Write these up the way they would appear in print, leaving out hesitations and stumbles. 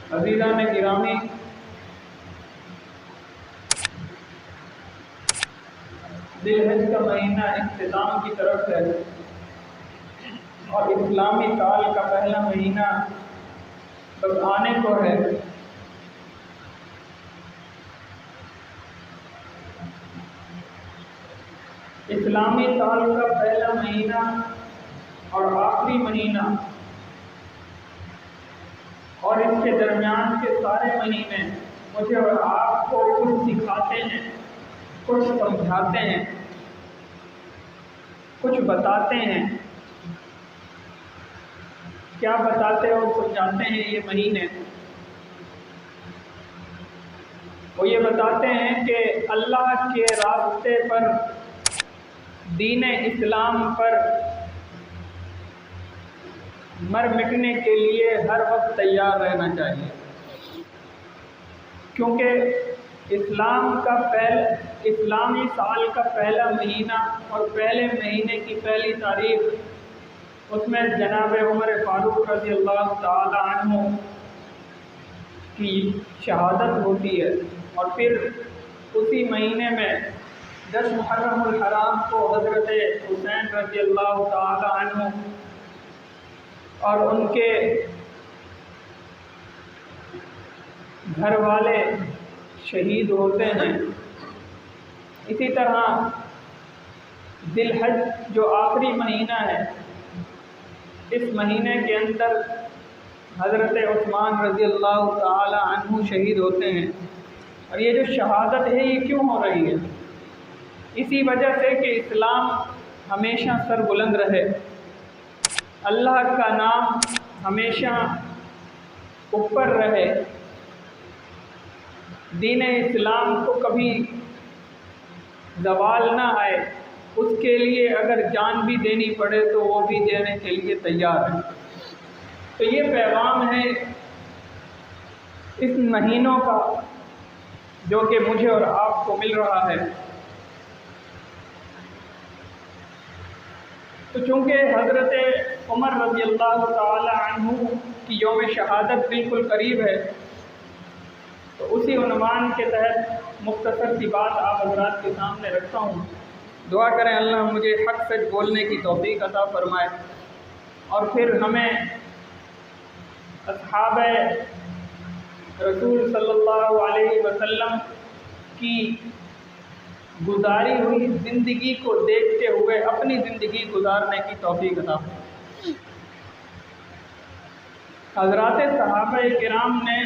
عزیزان گرامی، ذی الحج کا مہینہ اختتام کی طرف ہے اور اسلامی سال کا پہلا مہینہ بس آنے کو ہے۔ اسلامی سال کا پہلا مہینہ اور آخری مہینہ اور اس کے درمیان کے سارے مہینے مجھے اور آپ کو کچھ سکھاتے ہیں، کچھ سمجھاتے ہیں، کچھ بتاتے ہیں۔ کیا بتاتے اور سمجھاتے ہیں یہ مہینے؟ وہ یہ بتاتے ہیں کہ اللہ کے راستے پر، دین اسلام پر مر مٹنے کے لیے ہر وقت تیار رہنا چاہیے، کیونکہ اسلامی سال کا پہلا مہینہ اور پہلے مہینے کی پہلی تاریخ، اس میں جناب عمر فاروق رضی اللہ تعالی عنہ کی شہادت ہوتی ہے، اور پھر اسی مہینے میں 10 محرم الحرام کو حضرت حسین رضی اللہ تعالی عنہ اور ان کے گھر والے شہید ہوتے ہیں۔ اسی طرح ذی الحج جو آخری مہینہ ہے، اس مہینے کے اندر حضرت عثمان رضی اللہ تعالی عنہ شہید ہوتے ہیں۔ اور یہ جو شہادت ہے یہ کیوں ہو رہی ہے؟ اسی وجہ سے کہ اسلام ہمیشہ سر بلند رہے، اللہ کا نام ہمیشہ اوپر رہے، دین اسلام کو کبھی زوال نہ آئے، اس کے لیے اگر جان بھی دینی پڑے تو وہ بھی دینے کے لیے تیار ہے۔ تو یہ پیغام ہے اس مہینوں کا جو کہ مجھے اور آپ کو مل رہا ہے۔ تو چونکہ حضرت عمر رضی اللہ تعالی عنہ کی یوم شہادت بالکل قریب ہے، تو اسی عنوان کے تحت مختصر سی بات آپ حضرات کے سامنے رکھتا ہوں۔ دعا کریں اللہ مجھے حق سچ بولنے کی توفیق عطا فرمائے، اور پھر ہمیں اصحاب رسول صلی اللہ علیہ وسلم کی گزاری ہوئی زندگی کو دیکھتے ہوئے اپنی زندگی گزارنے کی توفیق عطا فرمائے۔ حضرات صحابہ کرام نے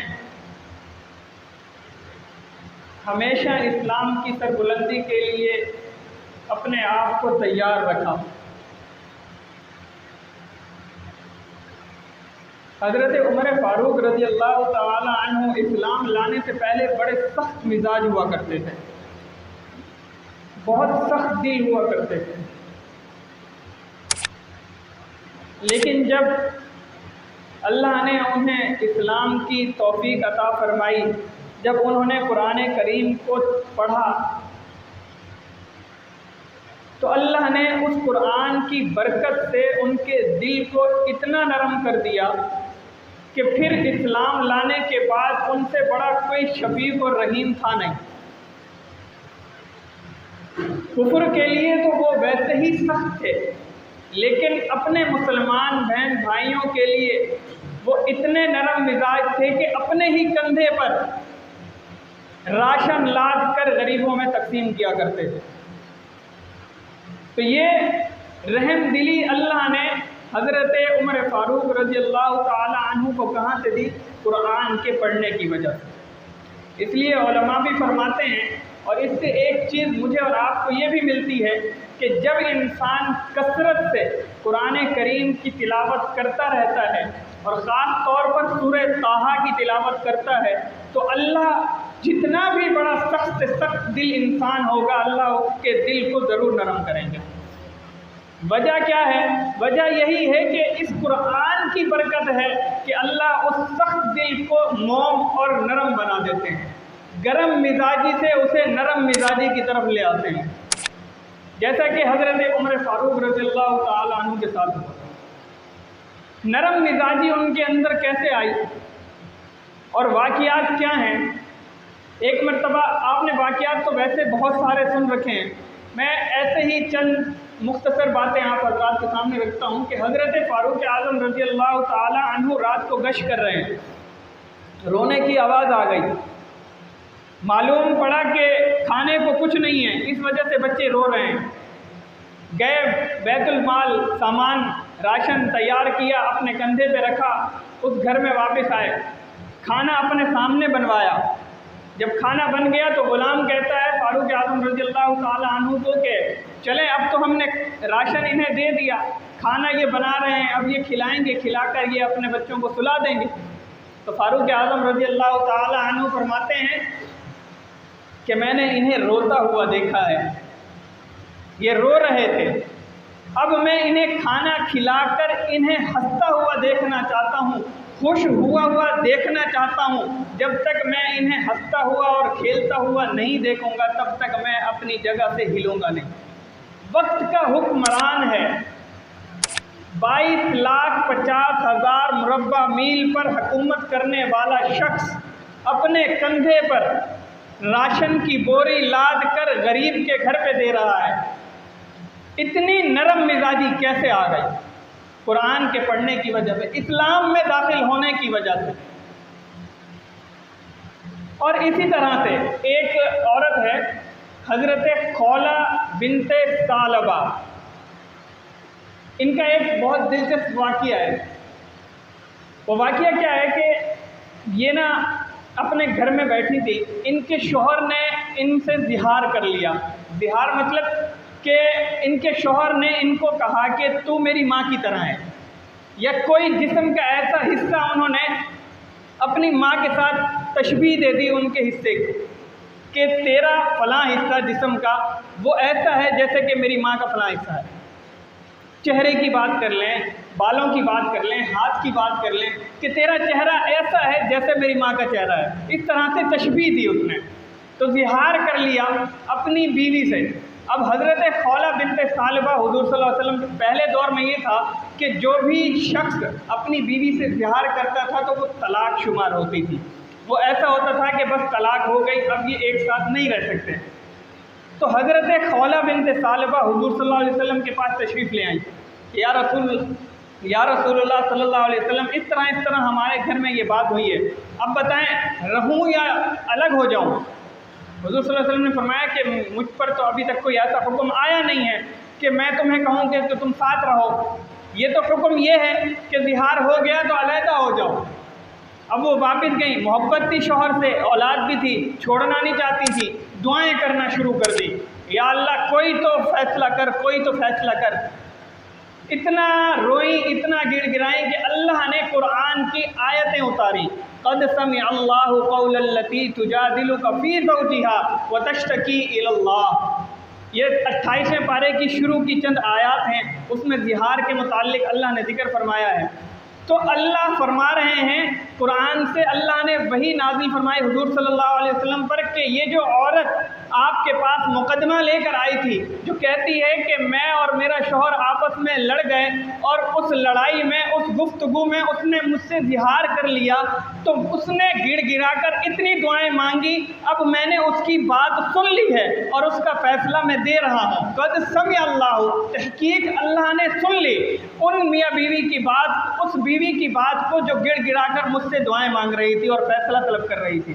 ہمیشہ اسلام کی سربلندی کے لیے اپنے آپ کو تیار رکھا۔ حضرت عمر فاروق رضی اللہ تعالی عنہ اسلام لانے سے پہلے بڑے سخت مزاج ہوا کرتے تھے، بہت سخت دل ہوا کرتے تھے، لیکن جب اللہ نے انہیں اسلام کی توفیق عطا فرمائی، جب انہوں نے قرآن کریم کو پڑھا، تو اللہ نے اس قرآن کی برکت سے ان کے دل کو اتنا نرم کر دیا کہ پھر اسلام لانے کے بعد ان سے بڑا کوئی شفیق اور رحیم تھا نہیں۔ کفر کے لیے تو وہ ویسے ہی سخت تھے، لیکن اپنے مسلمان بہن بھائیوں کے لیے وہ اتنے نرم مزاج تھے کہ اپنے ہی کندھے پر راشن لاد کر غریبوں میں تقسیم کیا کرتے تھے۔ تو یہ رحم دلی اللہ نے حضرت عمر فاروق رضی اللہ تعالی عنہ کو کہاں سے دی؟ قرآن کے پڑھنے کی وجہ سے۔ اس لیے علماء بھی فرماتے ہیں، اور اس سے ایک چیز مجھے اور آپ کو یہ بھی ملتی ہے کہ جب انسان کثرت سے قرآن کریم کی تلاوت کرتا رہتا ہے، اور خاص طور پر سورہ طٰہٰ کی تلاوت کرتا ہے، تو اللہ جتنا بھی بڑا سخت سے سخت دل انسان ہوگا، اللہ اس کے دل کو ضرور نرم کریں گے۔ وجہ کیا ہے؟ وجہ یہی ہے کہ اس قرآن کی برکت ہے کہ اللہ اس سخت دل کو موم اور نرم بنا دیتے ہیں، گرم مزاجی سے اسے نرم مزاجی کی طرف لے آتے ہیں، جیسا کہ حضرت عمر فاروق رضی اللہ تعالی عنہ کے ساتھ ہوا۔ نرم مزاجی ان کے اندر کیسے آئی؟ اور واقعات کیا ہیں؟ ایک مرتبہ آپ نے واقعات تو ویسے بہت سارے سن رکھے ہیں، میں ایسے ہی چند مختصر باتیں آپ حضرات کے سامنے رکھتا ہوں کہ حضرت فاروق اعظم رضی اللہ تعالی عنہ رات کو گشت کر رہے ہیں، رونے کی آواز آ گئی، معلوم پڑا کہ کھانے کو کچھ نہیں ہے، اس وجہ سے بچے رو رہے ہیں، گئے بیت المال سامان راشن تیار کیا، اپنے کندھے پہ رکھا، اس گھر میں واپس آئے، کھانا اپنے سامنے بنوایا، جب کھانا بن گیا تو غلام کہتا ہے فاروق اعظم رضی اللہ تعالی عنہ کو کہ چلیں اب تو ہم نے راشن انہیں دے دیا، کھانا یہ بنا رہے ہیں، اب یہ کھلائیں گے، کھلا کر یہ اپنے بچوں کو سلا دیں گے۔ تو فاروق اعظم رضی اللہ تعالی عنہ فرماتے ہیں کہ میں نے انہیں روتا ہوا دیکھا ہے، یہ رو رہے تھے، اب میں انہیں کھانا کھلا کر انہیں ہنستا ہوا دیکھنا چاہتا ہوں، خوش ہوا دیکھنا چاہتا ہوں، جب تک میں انہیں ہنستا ہوا اور کھیلتا ہوا نہیں دیکھوں گا تب تک میں اپنی جگہ سے ہلوں گا نہیں۔ وقت کا حکمران ہے، 22,50,000 مربع میل پر حکومت کرنے والا شخص اپنے کندھے پر راشن کی بوری لاد کر غریب کے گھر پہ دے رہا ہے، اتنی نرم مزاجی کیسے آ گئی؟ قرآن کے پڑھنے کی وجہ سے، اسلام میں داخل ہونے کی وجہ سے۔ اور اسی طرح سے ایک عورت ہے حضرت خولہ بنت ثعلبہ، ان کا ایک بہت دلچسپ واقعہ ہے۔ وہ واقعہ کیا ہے کہ یہ نا اپنے گھر میں بیٹھی تھی، ان کے شوہر نے ان سے زہار کر لیا، زہار مطلب کہ ان کے شوہر نے ان کو کہا کہ تو میری ماں کی طرح ہے، یا کوئی جسم کا ایسا حصہ انہوں نے اپنی ماں کے ساتھ تشبیہ دے دی ان کے حصے کو کہ تیرا فلاں حصہ جسم کا وہ ایسا ہے جیسے کہ میری ماں کا فلاں حصہ ہے۔ چہرے کی بات کر لیں، بالوں کی بات کر لیں، ہاتھ کی بات کر لیں کہ تیرا چہرہ ایسا ہے جیسے میری ماں کا چہرہ ہے، اس طرح سے تشبیہ دی اس نے، تو زہار کر لیا اپنی بیوی سے۔ اب حضرت خولہ بنت ثعلبہ حضور صلی اللہ علیہ وسلم کے پہلے دور میں یہ تھا کہ جو بھی شخص اپنی بیوی سے زہار کرتا تھا تو وہ طلاق شمار ہوتی تھی، وہ ایسا ہوتا تھا کہ بس طلاق ہو گئی، اب یہ ایک ساتھ نہیں رہ سکتے۔ تو حضرت خولہ بنت ثعلبہ حضور صلی اللہ علیہ وسلم کے پاس تشریف لے آئیں، یا رسول اللہ صلی اللہ علیہ وسلم اس طرح ہمارے گھر میں یہ بات ہوئی ہے، اب بتائیں رہوں یا الگ ہو جاؤں؟ حضور صلی اللہ علیہ وسلم نے فرمایا کہ مجھ پر تو ابھی تک کوئی ایسا حکم آیا نہیں ہے کہ میں تمہیں کہوں کہ تم ساتھ رہو، یہ تو حکم یہ ہے کہ زہار ہو گیا تو علیحدہ ہو جاؤ۔ اب وہ واپس گئیں، محبت تھی شوہر سے، اولاد بھی تھی، چھوڑنا نہیں چاہتی تھی، دعائیں کرنا شروع کر دی، یا اللہ کوئی تو فیصلہ کر، کوئی تو فیصلہ کر۔ اتنا روئیں، اتنا گڑ گڑائیں کہ اللہ نے قرآن کی آیتیں اتاری، قد سمع اللہ قول التی تجادلک فی زوجہا وتشتکی الی اللہ۔ یہ 28ویں پارے کی شروع کی چند آیات ہیں، اس میں زہار کے متعلق اللہ نے ذکر فرمایا ہے۔ تو اللہ فرما رہے ہیں قرآن سے، اللہ نے وہی نازل فرمائی حضور صلی اللہ علیہ وسلم پر کہ یہ جو عورت آپ کے پاس مقدمہ لے کر آئی تھی، جو کہتی ہے کہ میں اور میرا شوہر آپس میں لڑ گئے اور اس لڑائی میں، اس گفتگو میں اس نے مجھ سے زہار کر لیا، تو اس نے گڑ گڑا کر اتنی دعائیں مانگی، اب میں نے اس کی بات سن لی ہے اور اس کا فیصلہ میں دے رہا ہوں۔ قد سمع اللہ، تحقیق اللہ نے سن لی ان میاں بیوی کی بات، اس بیوی کی بات کو جو گڑ گڑا کر مجھ سے دعائیں مانگ رہی تھی اور فیصلہ طلب کر رہی تھی۔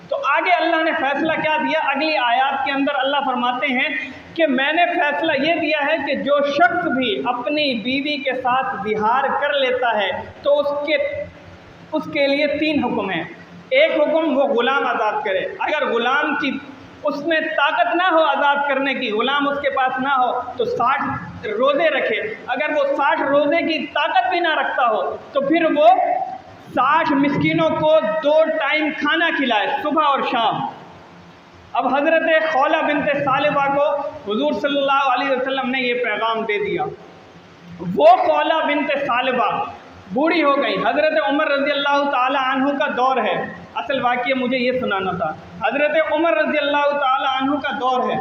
تو آگے اللہ نے فیصلہ کیا دیا؟ اگلی آیات کے اندر اللہ فرماتے ہیں کہ میں نے فیصلہ یہ دیا ہے کہ جو شخص بھی اپنی بیوی کے ساتھ زہار کر لیتا ہے تو اس کے لیے 3 حکم ہیں۔ ایک حکم، وہ غلام آزاد کرے، اگر غلام کی اس میں طاقت نہ ہو آزاد کرنے کی، غلام اس کے پاس نہ ہو تو 60 روزے رکھے، اگر وہ 60 روزے کی طاقت بھی نہ رکھتا ہو تو پھر وہ 60 مسکینوں کو 2 ٹائم کھانا کھلائے، صبح اور شام۔ اب حضرت خولہ بنت ثعلبہ کو حضور صلی اللہ علیہ وسلم نے یہ پیغام دے دیا۔ وہ خولہ بنت ثعلبہ بوڑھی ہو گئی، حضرت عمر رضی اللہ تعالی عنہ کا دور ہے، اصل واقعہ مجھے یہ سنانا تھا، حضرت عمر رضی اللہ تعالی عنہ کا دور ہے،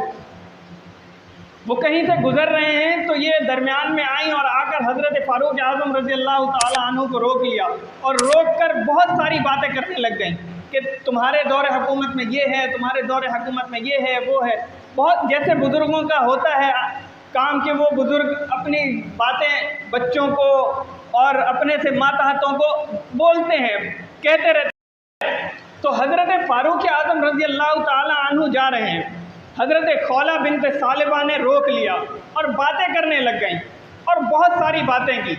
وہ کہیں سے گزر رہے ہیں تو یہ درمیان میں آئیں اور آ کر حضرت فاروق اعظم رضی اللہ تعالیٰ عنہ کو روک لیا اور روک کر بہت ساری باتیں کرنے لگ گئیں کہ تمہارے دور حکومت میں یہ ہے، تمہارے دور حکومت میں یہ ہے، وہ ہے. بہت جیسے بزرگوں کا ہوتا ہے کام کہ وہ بزرگ اپنی باتیں بچوں کو اور اپنے سے ماتحتوں کو بولتے ہیں، کہتے رہتے ہیں. تو حضرت فاروق اعظم رضی اللہ تعالیٰ عنہ جا رہے ہیں، حضرت خولہ بنت ثعلبہ نے روک لیا اور باتیں کرنے لگ گئیں اور بہت ساری باتیں کی.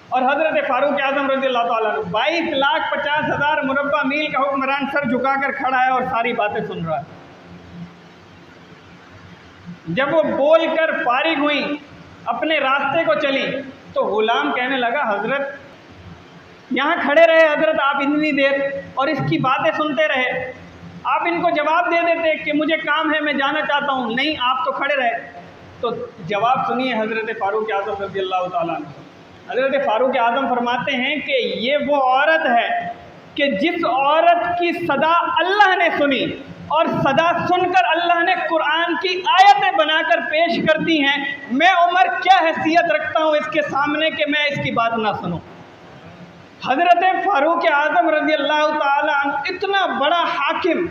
اور حضرت فاروق اعظم رضی اللہ تعالیٰ عنہ 22,50,000 مربع میل کا حکمران سر جھکا کر کھڑا ہے اور ساری باتیں سن رہا ہے. جب وہ بول کر فارغ ہوئیں، اپنے راستے کو چلی، تو غلام کہنے لگا حضرت یہاں کھڑے رہے حضرت آپ اتنی دیر اور اس کی باتیں سنتے رہے، آپ ان کو جواب دے دیتے کہ مجھے کام ہے میں جانا چاہتا ہوں. نہیں، آپ تو کھڑے رہے. تو جواب سنیے حضرت فاروق اعظم رضی اللہ تعالیٰ عنہ. حضرت فاروق اعظم فرماتے ہیں کہ یہ وہ عورت ہے کہ جس عورت کی صدا اللہ نے سنی اور صدا سن کر اللہ نے قرآن کی آیتیں بنا کر پیش کر دی ہیں. میں عمر کیا حیثیت رکھتا ہوں اس کے سامنے کہ میں اس کی بات نہ سنوں. حضرت فاروق اعظم رضی اللہ تعالیٰ عنہ اتنا بڑا حاکم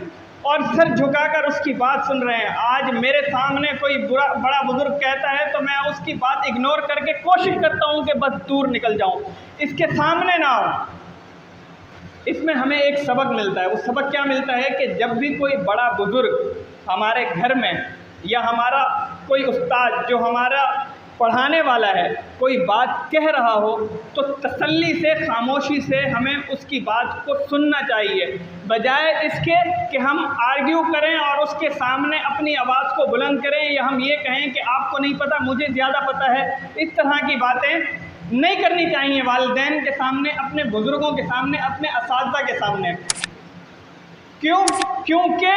اور سر جھکا کر اس کی بات سن رہے ہیں. آج میرے سامنے کوئی بڑا بزرگ کہتا ہے تو میں اس کی بات اگنور کر کے کوشش کرتا ہوں کہ بس دور نکل جاؤں، اس کے سامنے نہ آؤں. اس میں ہمیں ایک سبق ملتا ہے. وہ سبق کیا ملتا ہے کہ جب بھی کوئی بڑا بزرگ ہمارے گھر میں یا ہمارا کوئی استاد جو ہمارا پڑھانے والا ہے کوئی بات کہہ رہا ہو تو تسلی سے، خاموشی سے ہمیں اس کی بات کو سننا چاہیے، بجائے اس کے کہ ہم آرگیو کریں اور اس کے سامنے اپنی آواز کو بلند کریں یا ہم یہ کہیں کہ آپ کو نہیں پتہ مجھے زیادہ پتہ ہے. اس طرح کی باتیں نہیں کرنی چاہیے والدین کے سامنے، اپنے بزرگوں کے سامنے، اپنے اساتذہ کے سامنے. کیونکہ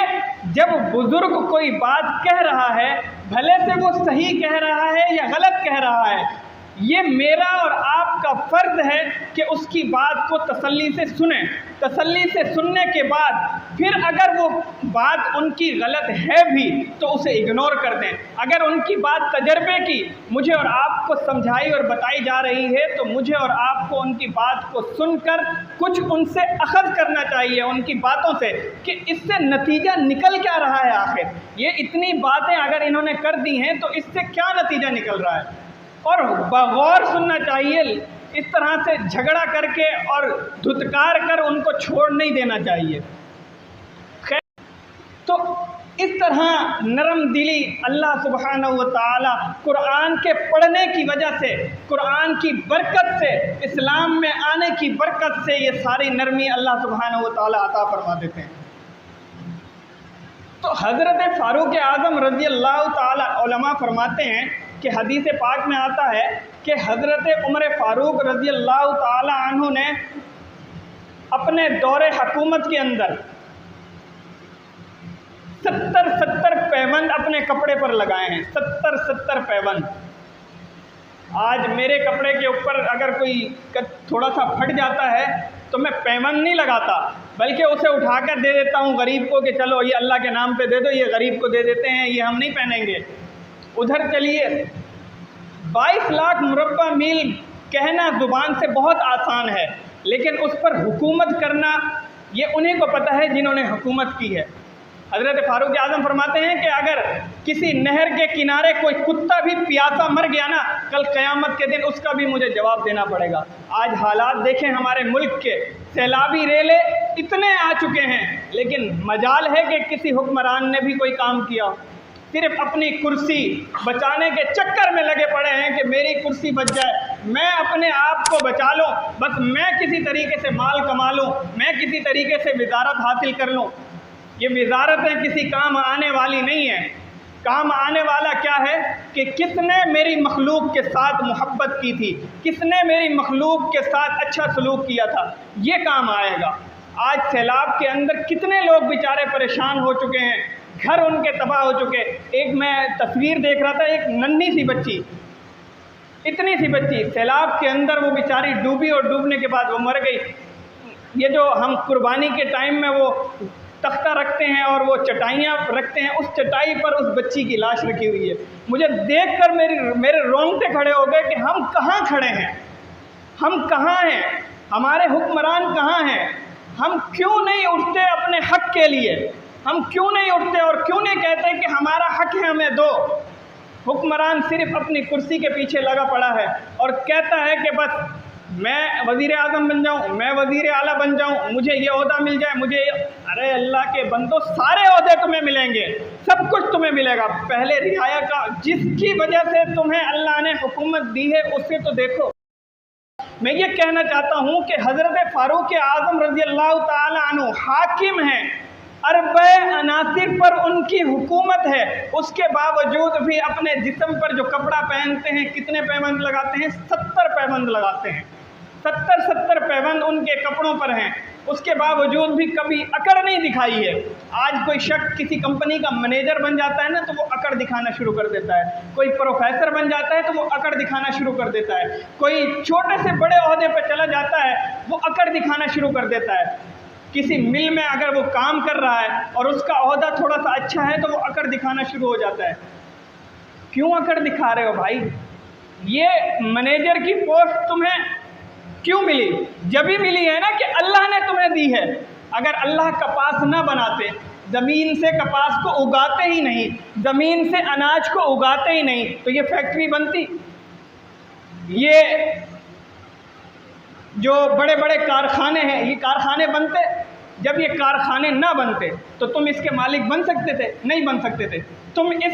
جب بزرگ کوئی بات کہہ رہا ہے، بھلے سے وہ صحیح کہہ رہا ہے یا غلط کہہ رہا ہے، یہ میرا اور آپ کا فرض ہے کہ اس کی بات کو تسلی سے سنیں. تسلی سے سننے کے بعد پھر اگر وہ بات ان کی غلط ہے بھی تو اسے اگنور کر دیں. اگر ان کی بات تجربے کی مجھے اور آپ کو سمجھائی اور بتائی جا رہی ہے تو مجھے اور آپ کو ان کی بات کو سن کر کچھ ان سے اخذ کرنا چاہیے، ان کی باتوں سے، کہ اس سے نتیجہ نکل کیا رہا ہے. آخر یہ اتنی باتیں اگر انہوں نے کر دی ہیں تو اس سے کیا نتیجہ نکل رہا ہے. اور بغور سننا چاہیے، اس طرح سے جھگڑا کر کے اور دھتکار کر ان کو چھوڑ نہیں دینا چاہیے. تو اس طرح نرم دلی اللہ سبحانہ و تعالی قرآن کے پڑھنے کی وجہ سے، قرآن کی برکت سے، اسلام میں آنے کی برکت سے یہ ساری نرمی اللہ سبحانہ و تعالی عطا فرما دیتے ہیں. تو حضرت فاروق اعظم رضی اللہ تعالی علماء فرماتے ہیں کہ حدیث پاک میں آتا ہے کہ حضرت عمر فاروق رضی اللہ تعالی عنہ نے اپنے دور حکومت کے اندر 70 پیوند اپنے کپڑے پر لگائے ہیں. 70 پیوند. آج میرے کپڑے کے اوپر اگر کوئی تھوڑا سا پھٹ جاتا ہے تو میں پیوند نہیں لگاتا بلکہ اسے اٹھا کر دے دیتا ہوں غریب کو کہ چلو یہ اللہ کے نام پہ دے دو، یہ غریب کو دے دیتے ہیں، یہ ہم نہیں پہنیں گے. ادھر چلیے 22 لاکھ مربع میل کہنا زبان سے بہت آسان ہے، لیکن اس پر حکومت کرنا یہ انہیں کو پتہ ہے جنہوں نے حکومت کی ہے. حضرت فاروق اعظم فرماتے ہیں کہ اگر کسی نہر کے کنارے کوئی کتا بھی پیاسا مر گیا نا، کل قیامت کے دن اس کا بھی مجھے جواب دینا پڑے گا. آج حالات دیکھیں ہمارے ملک کے، سیلابی ریلے اتنے آ چکے ہیں لیکن مجال ہے کہ کسی حکمران نے بھی کوئی کام کیا. صرف اپنی کرسی بچانے کے چکر میں لگے پڑے ہیں کہ میری کرسی بچ جائے، میں اپنے آپ کو بچا لوں، بس میں کسی طریقے سے مال کما لوں، میں کسی طریقے سے وزارت حاصل کر لوں. یہ وزارتیں کسی کام آنے والی نہیں ہیں. کام آنے والا کیا ہے کہ کس نے میری مخلوق کے ساتھ محبت کی تھی، کس نے میری مخلوق کے ساتھ اچھا سلوک کیا تھا، یہ کام آئے گا. آج سیلاب کے اندر کتنے لوگ بیچارے پریشان ہو چکے ہیں، گھر ان کے تباہ ہو چکے. ایک میں تصویر دیکھ رہا تھا، ایک ننھی سی بچی، اتنی سی بچی سیلاب کے اندر وہ بیچاری ڈوبی اور ڈوبنے کے بعد وہ مر گئی. یہ جو ہم قربانی کے ٹائم میں وہ تختہ رکھتے ہیں اور وہ چٹائیاں رکھتے ہیں، اس چٹائی پر اس بچی کی لاش رکھی ہوئی ہے۔ مجھے دیکھ کر میرے رونگٹے کھڑے ہو گئے کہ ہم کہاں کھڑے ہیں، ہم کہاں ہیں، ہمارے حکمران کہاں ہیں؟ ہم کیوں نہیں اٹھتے اپنے حق کے لیے؟ ہم کیوں نہیں اٹھتے اور کیوں نہیں کہتے کہ ہمارا حق ہے ہمیں دو؟ حکمران صرف اپنی کرسی کے پیچھے لگا پڑا ہے اور کہتا ہے کہ بس میں وزیر اعظم بن جاؤں، میں وزیر اعلیٰ بن جاؤں، مجھے یہ عہدہ مل جائے، مجھے ارے اللہ کے بندو، سارے عہدے تمہیں ملیں گے، سب کچھ تمہیں ملے گا، پہلے رعایا کا جس کی وجہ سے تمہیں اللہ نے حکومت دی ہے اسے تو دیکھو۔ میں یہ کہنا چاہتا ہوں کہ حضرت فاروق اعظم رضی اللہ تعالی عنہ حاکم ہیں، اربع عناصر پر ان کی حکومت ہے، اس کے باوجود بھی اپنے جسم پر جو کپڑا پہنتے ہیں کتنے پیبند لگاتے ہیں؟ 70 پیبند لگاتے ہیں، 70 پیبند ان کے کپڑوں پر ہیں، اس کے باوجود بھی کبھی اکڑ نہیں دکھائی ہے۔ آج کوئی شخص کسی کمپنی کا مینیجر بن جاتا ہے نا تو وہ اکڑ دکھانا شروع کر دیتا ہے، کوئی پروفیسر بن جاتا ہے تو وہ اکڑ دکھانا شروع کر دیتا ہے، کوئی چھوٹے سے بڑے عہدے پہ چلا جاتا ہے وہ اکڑ دکھانا شروع کر دیتا ہے۔ کسی مل میں اگر وہ کام کر رہا ہے اور اس کا عہدہ تھوڑا سا اچھا ہے تو وہ اکڑ دکھانا شروع ہو جاتا ہے۔ کیوں اکڑ دکھا رہے ہو بھائی؟ یہ مینیجر کی پوسٹ تمہیں کیوں ملی؟ جبھی ملی ہے نا کہ اللہ نے تمہیں دی ہے۔ اگر اللہ کپاس نہ بناتے، زمین سے کپاس کو اگاتے ہی نہیں، زمین سے اناج کو اگاتے ہی نہیں تو یہ فیکٹری بنتی؟ یہ جو بڑے بڑے کارخانے ہیں یہ کارخانے بنتے؟ جب یہ کارخانے نہ بنتے تو تم اس کے مالک بن سکتے تھے؟ نہیں بن سکتے تھے۔ تم اس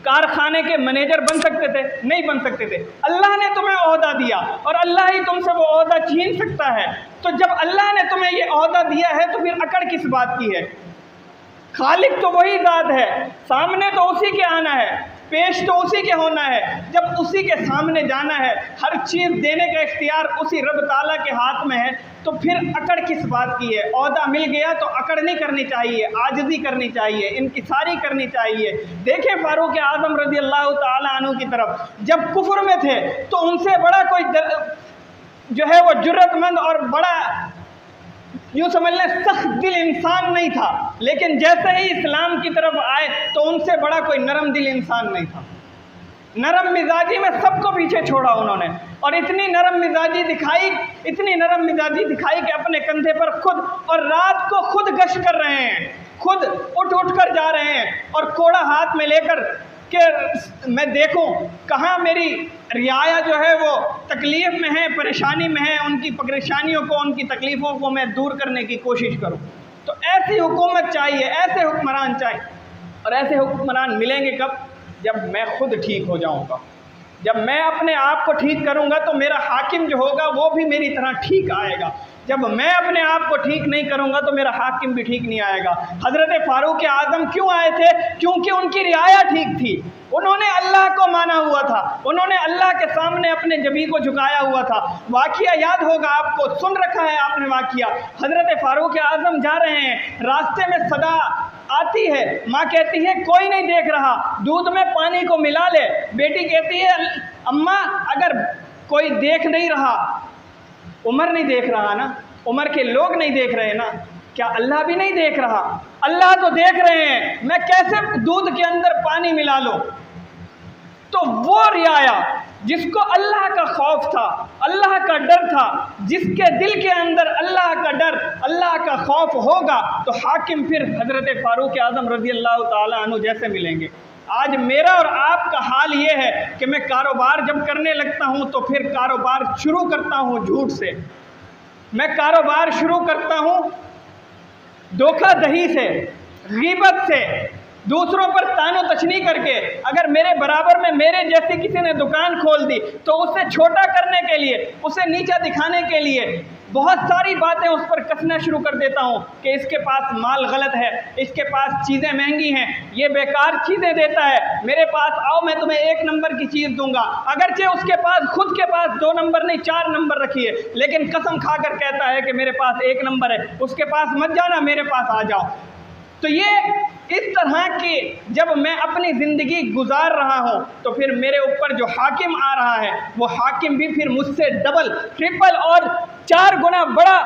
کارخانے کے مینیجر بن سکتے تھے؟ نہیں بن سکتے تھے۔ اللہ نے تمہیں عہدہ دیا اور اللہ ہی تم سے وہ عہدہ چھین سکتا ہے، تو جب اللہ نے تمہیں یہ عہدہ دیا ہے تو پھر اکڑ کس بات کی ہے؟ خالق تو وہی ذات ہے، سامنے تو اسی کے آنا ہے، پیش تو اسی کے ہونا ہے، جب اسی کے سامنے جانا ہے، ہر چیز دینے کا اختیار اسی رب تعالیٰ کے ہاتھ میں ہے، تو پھر اکڑ کس بات کی ہے؟ عہدہ مل گیا تو اکڑ نہیں کرنی چاہیے، عاجزی کرنی چاہیے، انکساری کرنی چاہیے۔ دیکھیں فاروق اعظم رضی اللہ تعالیٰ عنہ کی طرف، جب کفر میں تھے تو ان سے بڑا کوئی جو ہے وہ جرت مند اور بڑا یوں سمجھ لیں سخت دل انسان نہیں تھا، لیکن جیسے ہی اسلام کی طرف آئے تو ان سے بڑا کوئی نرم دل انسان نہیں تھا۔ نرم مزاجی میں سب کو پیچھے چھوڑا انہوں نے، اور اتنی نرم مزاجی دکھائی کہ اپنے کندھے پر خود اور رات کو خود گشت کر رہے ہیں، خود اٹھ کر جا رہے ہیں اور کوڑا ہاتھ میں لے کر کہ میں دیکھوں کہاں میری رعایا جو ہے وہ تکلیف میں ہے، پریشانی میں ہے، ان کی پریشانیوں کو، ان کی تکلیفوں کو میں دور کرنے کی کوشش کروں۔ تو ایسی حکومت چاہیے، ایسے حکمران چاہیے، اور ایسے حکمران ملیں گے کب؟ جب میں خود ٹھیک ہو جاؤں گا، جب میں اپنے آپ کو ٹھیک کروں گا تو میرا حاکم جو ہوگا وہ بھی میری طرح ٹھیک آئے گا۔ جب میں اپنے آپ کو ٹھیک نہیں کروں گا تو میرا حاکم بھی ٹھیک نہیں آئے گا۔ حضرت فاروق اعظم کیوں آئے تھے؟ کیونکہ ان کی رعایا ٹھیک تھی، انہوں نے اللہ کو مانا ہوا تھا، انہوں نے اللہ کے سامنے اپنے جبین کو جھکایا ہوا تھا۔ واقعہ یاد ہوگا آپ کو، سن رکھا ہے آپ نے واقعہ۔ حضرت فاروق اعظم جا رہے ہیں، راستے میں صدا آتی ہے، ماں کہتی ہے کوئی نہیں دیکھ رہا، دودھ میں پانی کو ملا لے۔ بیٹی کہتی ہے اماں اگر کوئی دیکھ نہیں رہا، عمر نہیں دیکھ رہا نا، عمر کے لوگ نہیں دیکھ رہے نا، کیا اللہ بھی نہیں دیکھ رہا؟ اللہ تو دیکھ رہے ہیں، میں کیسے دودھ کے اندر پانی ملا لوں؟ تو وہ رعایا جس کو اللہ کا خوف تھا، اللہ کا ڈر تھا، جس کے دل کے اندر اللہ کا ڈر، اللہ کا خوف ہوگا تو حاکم پھر حضرت فاروق اعظم رضی اللہ تعالیٰ عنہ جیسے ملیں گے۔ آج میرا اور آپ کا حال یہ ہے کہ میں کاروبار جب کرنے لگتا ہوں تو پھر کاروبار شروع کرتا ہوں جھوٹ سے، میں کاروبار شروع کرتا ہوں دھوکہ دہی سے، غیبت سے، دوسروں پر تان و تشنیع کر کے۔ اگر میرے برابر میں میرے جیسے کسی نے دکان کھول دی تو اسے چھوٹا کرنے کے لیے، اسے نیچا دکھانے کے لیے بہت ساری باتیں اس پر کسنا شروع کر دیتا ہوں کہ اس کے پاس مال غلط ہے، اس کے پاس چیزیں مہنگی ہیں، یہ بیکار چیزیں دیتا ہے، میرے پاس آؤ میں تمہیں 1 نمبر کی چیز دوں گا، اگرچہ اس کے پاس خود کے پاس 2 نمبر نہیں 4 نمبر رکھی ہے، لیکن قسم کھا کر کہتا ہے کہ میرے پاس 1 نمبر ہے، اس کے پاس مت جانا، میرے پاس آ جاؤ۔ تو یہ اس طرح کی جب میں اپنی زندگی گزار رہا ہوں تو پھر میرے اوپر جو حاکم آ رہا ہے وہ حاکم بھی پھر مجھ سے ڈبل، ٹرپل اور 4 گنا بڑا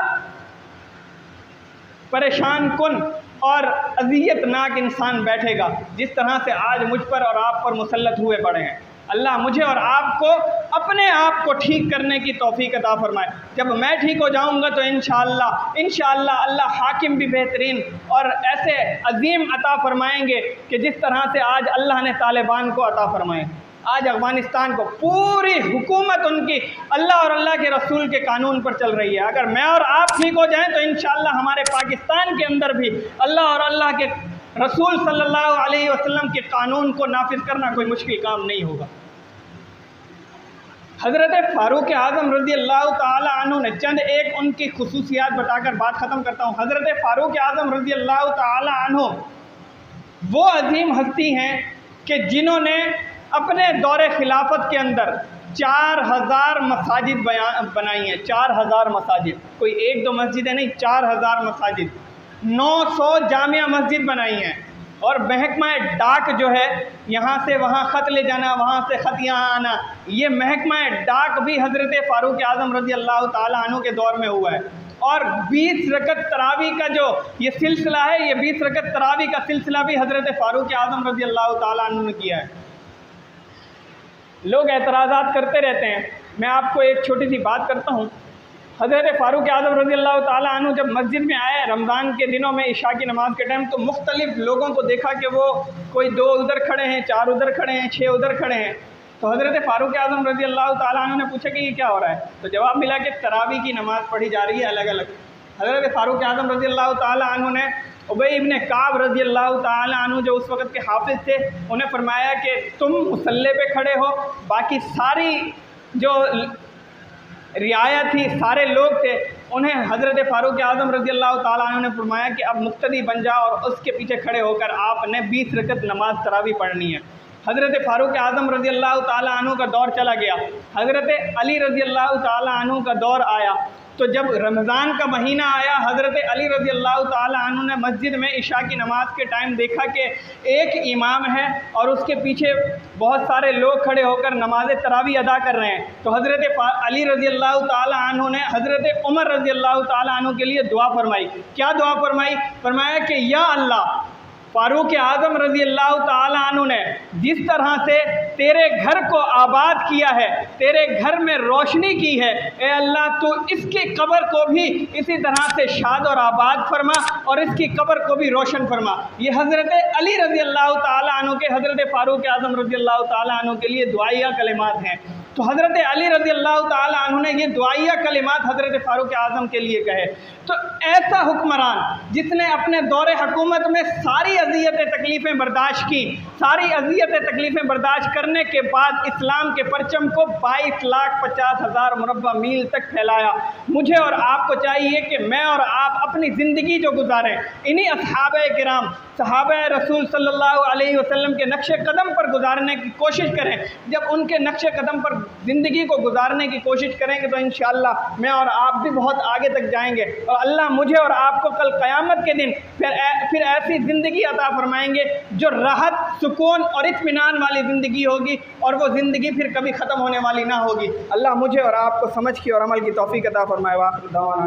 پریشان کن اور اذیت ناک انسان بیٹھے گا جس طرح سے آج مجھ پر اور آپ پر مسلط ہوئے پڑے ہیں۔ اللہ مجھے اور آپ کو اپنے آپ کو ٹھیک کرنے کی توفیق عطا فرمائے۔ جب میں ٹھیک ہو جاؤں گا تو انشاءاللہ اللہ حاکم بھی بہترین اور ایسے عظیم عطا فرمائیں گے کہ جس طرح سے آج اللہ نے طالبان کو عطا فرمائے۔ آج افغانستان کو پوری حکومت ان کی اللہ اور اللہ کے رسول کے قانون پر چل رہی ہے۔ اگر میں اور آپ ٹھیک ہو جائیں تو انشاءاللہ ہمارے پاکستان کے اندر بھی اللہ اور اللہ کے رسول صلی اللہ علیہ وسلم کے قانون کو نافذ کرنا کوئی مشکل کام نہیں ہوگا۔ حضرت فاروق اعظم رضی اللہ تعالی عنہ نے چند ایک ان کی خصوصیات بتا کر بات ختم کرتا ہوں۔ حضرت فاروق اعظم رضی اللہ تعالی عنہ وہ عظیم ہستی ہیں کہ جنہوں نے اپنے دور خلافت کے اندر 4000 مساجد بنائی ہیں۔ 4000 مساجد، کوئی ایک دو مسجدیں نہیں، 4000 مساجد، 900 جامع مسجد بنائی ہیں۔ اور محکمہ ڈاک جو ہے، یہاں سے وہاں خط لے جانا، وہاں سے خط یہاں آنا، یہ محکمہ ڈاک بھی حضرت فاروق اعظم رضی اللہ تعالیٰ عنہ کے دور میں ہوا ہے۔ اور 20 رکعت تراویح کا جو یہ سلسلہ ہے، یہ 20 رکعت تراویح کا سلسلہ بھی حضرت فاروق اعظم رضی اللہ تعالیٰ عنہ نے کیا ہے۔ لوگ اعتراضات کرتے رہتے ہیں، میں آپ کو ایک چھوٹی سی بات کرتا ہوں۔ حضرت فاروق اعظم رضی اللہ تعالیٰ عنہ جب مسجد میں آئے رمضان کے دنوں میں عشاء کی نماز کے ٹائم، تو مختلف لوگوں کو دیکھا کہ وہ کوئی 2 ادھر کھڑے ہیں، 4 ادھر کھڑے ہیں، 6 ادھر کھڑے ہیں۔ تو حضرت فاروق اعظم رضی اللہ تعالیٰ عنہ نے پوچھا کہ یہ کیا ہو رہا ہے؟ تو جواب ملا کہ تراویح کی نماز پڑھی جا رہی ہے الگ الگ۔ حضرت فاروق اعظم رضی اللہ تعالیٰ عنہ نے ابی ابن کعب رضی اللہ تعالیٰ عنہ جو اس وقت کے حافظ تھے، انہیں فرمایا کہ تم مصلی پہ کھڑے ہو، باقی ساری جو رعایا تھی، سارے لوگ تھے، انہیں حضرت فاروق اعظم رضی اللہ تعالیٰ عنہ نے فرمایا کہ اب مقتدی بن جاؤ اور اس کے پیچھے کھڑے ہو کر آپ نے 20 رکعت نماز تراویح پڑھنی ہے۔ حضرت فاروق اعظم رضی اللہ تعالیٰ عنہ کا دور چلا گیا، حضرت علی رضی اللہ تعالیٰ عنہ کا دور آیا۔ تو جب رمضان کا مہینہ آیا، حضرت علی رضی اللہ تعالیٰ عنہ نے مسجد میں عشاء کی نماز کے ٹائم دیکھا کہ ایک امام ہے اور اس کے پیچھے بہت سارے لوگ کھڑے ہو کر نماز تراویح ادا کر رہے ہیں۔ تو حضرت علی رضی اللہ تعالیٰ عنہ نے حضرت عمر رضی اللہ تعالیٰ عنہ کے لیے دعا فرمائی۔ کیا دعا فرمائی؟ فرمایا کہ یا اللہ، فاروق اعظم رضی اللہ تعالیٰ عنہ نے جس طرح سے تیرے گھر کو آباد کیا ہے، تیرے گھر میں روشنی کی ہے، اے اللہ تو اس کی قبر کو بھی اسی طرح سے شاد اور آباد فرما اور اس کی قبر کو بھی روشن فرما۔ یہ حضرت علی رضی اللہ تعالیٰ عنہ کے حضرت فاروق اعظم رضی اللہ تعالیٰ عنہ کے لیے دعائیہ کلمات ہیں۔ تو حضرت علی رضی اللہ تعالیٰ عنہ نے یہ دعائیہ کلمات حضرت فاروق اعظم کے لیے کہے۔ تو ایسا حکمران جس نے اپنے دور حکومت میں ساری اذیتیں تکلیفیں برداشت کی، ساری اذیتیں تکلیفیں برداشت کرنے کے بعد اسلام کے پرچم کو 22,50,000 مربع میل تک پھیلایا۔ مجھے اور آپ کو چاہیے کہ میں اور آپ اپنی زندگی جو گزاریں انہی اصحابہ کرام، صحابہ رسول صلی اللہ علیہ وسلم کے نقش قدم پر گزارنے کی کوشش کریں۔ جب ان کے نقش قدم پر زندگی کو گزارنے کی کوشش کریں گے تو انشاءاللہ میں اور آپ بھی بہت آگے تک جائیں گے، اور اللہ مجھے اور آپ کو کل قیامت کے دن پھر ایسی زندگی عطا فرمائیں گے جو راحت، سکون اور اطمینان والی زندگی ہوگی، اور وہ زندگی پھر کبھی ختم ہونے والی نہ ہوگی۔ اللہ مجھے اور آپ کو سمجھ کی اور عمل کی توفیق عطا فرمائے۔ وآخر دعوانا